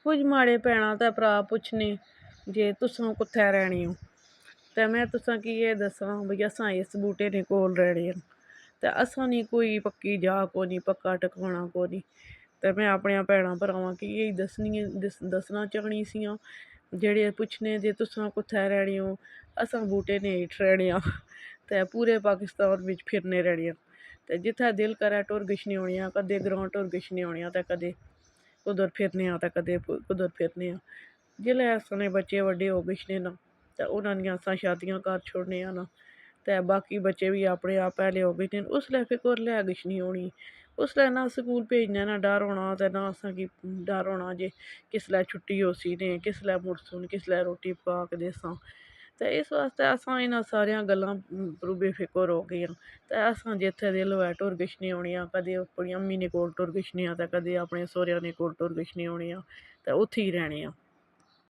कुछ माड़े भैनां ते भ्राऽ पुच्छने जे तुसां कुत्थै रैह्ने ओ ते में तुसां गी एह् दस्सां भाई असां इस बूह्टे दे कोल रैह्ने आं ते असां नी कोई पक्की जाग कोनी पक्का टकाना कोनी। ते में अपने भैनां भ्रावां गी एह् दस्सना चाह्नी सी जेह्ड़े पुच्छने जे तुसां कुत्थै रैह्ने ओ असां बूह्टे दे हेठ रैह्ने आं ते पूरे पाकिस्तान बिच्च फिरने रैह्ने आं ते जित्थै दिल करै टुर गिच्छने होन्ने आं कदें ग्रांऽ टुर गिच्छने होन्ने आं ते कदें कुद्धर फिरने आं ते कदें कुद्धर फिरने आं। जेल्लै साढ़े बच्चे बड्डे हो गिच्छने न ते उनां दियां असां शादियां घर छोड़ने आं न ते बाकी बच्चे बी अपने आप पैह्ले होई गे न उसलै फिर कुसलै किश नी होनी उसलै ना स्कूल भेजने दा डर होना ते ना असेंगी डर होना जे किसलै छुट्टी होसी ते किसलै मुड़सन किसलै रुट्टी पकाग देसां ते इस बास्तै असां इ'नें सारियां गल्लां उप्परों बेफिकर हो गे आं ते असां जित्थें दिल होऐ टुर गिच्छने होन्ने आं कदें अपनी अम्मी दे कोल टुर गिच्छने आं ते कदें अपने सौह्रेआं दे कोल टुर गिच्छने होन्ने आं ते उत्थें ई रैह्ने आं।